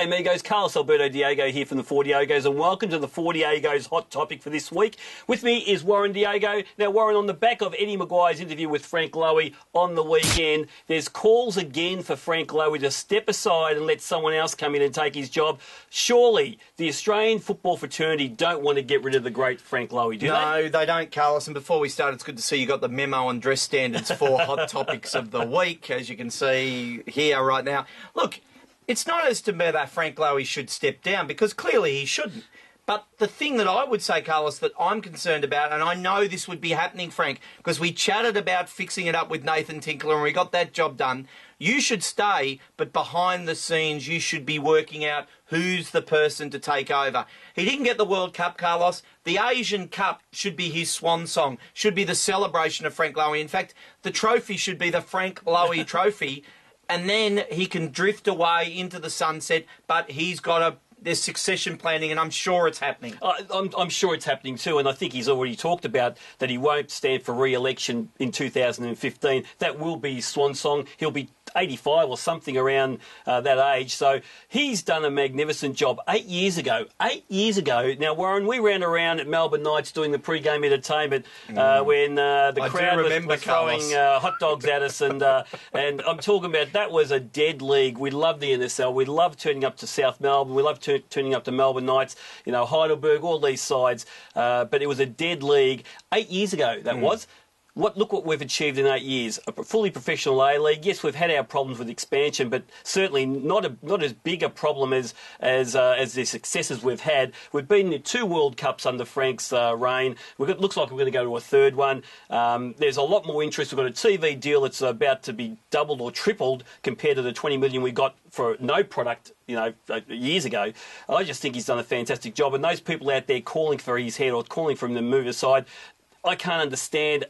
G'day, amigos. Carlos Alberto Diego here from the Four Diegos, and welcome to the Four Diegos hot topic for this week. With me is Warren Diego. Now, Warren, on the back of Eddie Maguire's interview with Frank Lowy on the weekend, there's calls again for Frank Lowy to step aside and let someone else come in and take his job. Surely the Australian football fraternity don't want to get rid of the great Frank Lowy, do they? No, they don't, Carlos. And before we start, it's good to see you got the memo on dress standards for hot topics of the week, as you can see here right now. Look, it's not as to whether Frank Lowy should step down, because clearly he shouldn't. But the thing that I would say, Carlos, that I'm concerned about, and I know this would be happening, Frank, because we chatted about fixing it up with Nathan Tinkler and we got that job done. You should stay, but behind the scenes you should be working out who's the person to take over. He didn't get the World Cup, Carlos. The Asian Cup should be his swan song, should be the celebration of Frank Lowy. In fact, the trophy should be the Frank Lowy trophy. And then he can drift away into the sunset, but there's succession planning, and I'm sure it's happening. I'm sure it's happening too, and I think he's already talked about that he won't stand for re-election in 2015. That will be his swan song. He'll be 85 or something around that age. So he's done a magnificent job 8 years ago. 8 years ago. Now, Warren, we ran around at Melbourne Nights doing the pre-game entertainment when the crowd was throwing hot dogs at us, and I'm talking about that was a dead league. We loved the NSL. We loved turning up to South Melbourne. We loved turning up to Melbourne Nights, Heidelberg, all these sides. But it was a dead league 8 years ago, that was. Look what we've achieved in 8 years. A fully professional A-League. Yes, we've had our problems with expansion, but certainly not as big a problem as the successes we've had. We've been in 2 World Cups under Frank's reign. Looks like we're going to go to a third one. There's a lot more interest. We've got a TV deal that's about to be doubled or tripled compared to the $20 million we got for no product, years ago. I just think he's done a fantastic job. And those people out there calling for his head or calling for him to move aside, I can't understand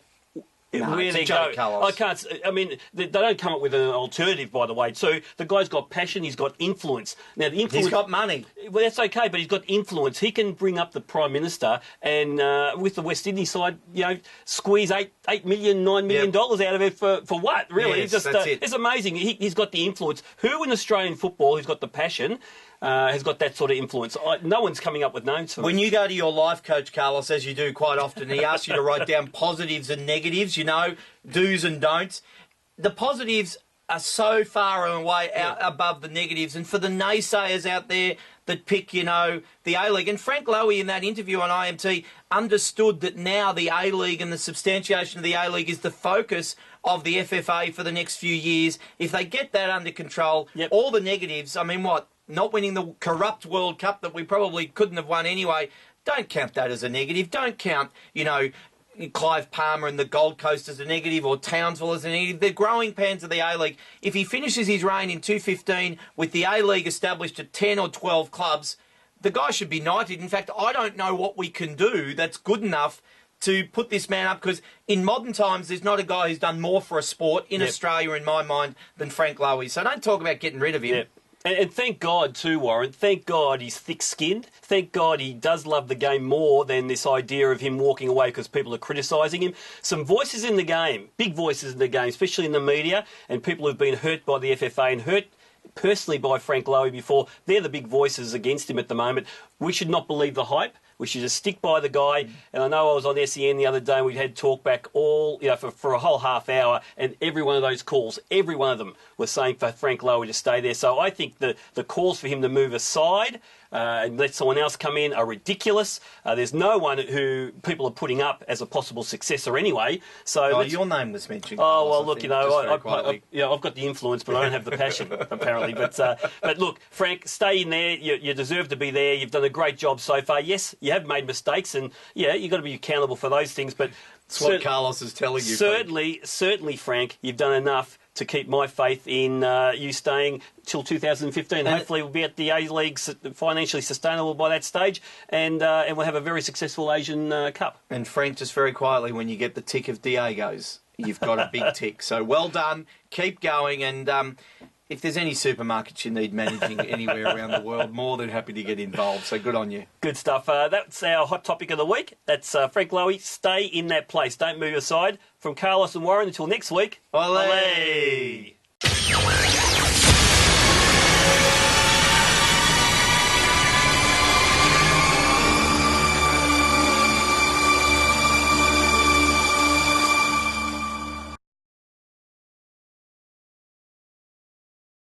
where they go. I can't. I mean, they don't come up with an alternative, by the way. So the guy's got passion. He's got influence. Now the influence. He's got money. Well, that's okay, but he's got influence. He can bring up the Prime Minister and with the West Indies side, squeeze $8 million, $9 million out of it for what? Really, yes, that's it. It's amazing. He's got the influence. Who in Australian football who's got the passion? Has got that sort of influence. No one's coming up with names for When me. you go to your life coach, Carlos, as you do quite often, he asks you to write down positives and negatives, do's and don'ts. The positives are so far and away out above the negatives. And for the naysayers out there that pick, the A-League, and Frank Lowy in that interview on IMT understood that now the A-League and the substantiation of the A-League is the focus of the FFA for the next few years. If they get that under control, all the negatives, not winning the corrupt World Cup that we probably couldn't have won anyway, don't count that as a negative. Don't count, Clive Palmer and the Gold Coast as a negative or Townsville as a negative. They're growing pains of the A-League. If he finishes his reign in 2015 with the A-League established at 10 or 12 clubs, the guy should be knighted. In fact, I don't know what we can do that's good enough to put this man up, because in modern times there's not a guy who's done more for a sport in Australia, in my mind, than Frank Lowy. So don't talk about getting rid of him. And thank God too, Warren. Thank God he's thick-skinned. Thank God he does love the game more than this idea of him walking away because people are criticising him. Some voices in the game, big voices in the game, especially in the media, and people who've been hurt by the FFA and hurt personally by Frank Lowy before, they're the big voices against him at the moment. We should not believe the hype. We should just stick by the guy. And I know I was on SEN the other day and we had talk back for a whole half hour, and every one of those calls, every one of them was saying for Frank Lowy to stay there. So I think the calls for him to move aside and let someone else come in are ridiculous. There's no one who people are putting up as a possible successor anyway. So your name was mentioned. Oh, well, look, I've got the influence, but I don't have the passion, apparently. But look, Frank, stay in there. You deserve to be there. You've done a great job so far. Yes, you have made mistakes, and you've got to be accountable for those things. But that's what Carlos is telling you. Certainly, Frank, you've done enough to keep my faith in you staying till 2015. Hopefully we'll be at the A-League financially sustainable by that stage, and we'll have a very successful Asian Cup. And Frank, just very quietly, when you get the tick of Diego's, you've got a big tick. So well done, keep going, and if there's any supermarkets you need managing anywhere around the world, more than happy to get involved. So good on you. Good stuff. That's our hot topic of the week. That's Frank Lowy. Stay in that place. Don't move aside. From Carlos and Warren, until next week. Olé!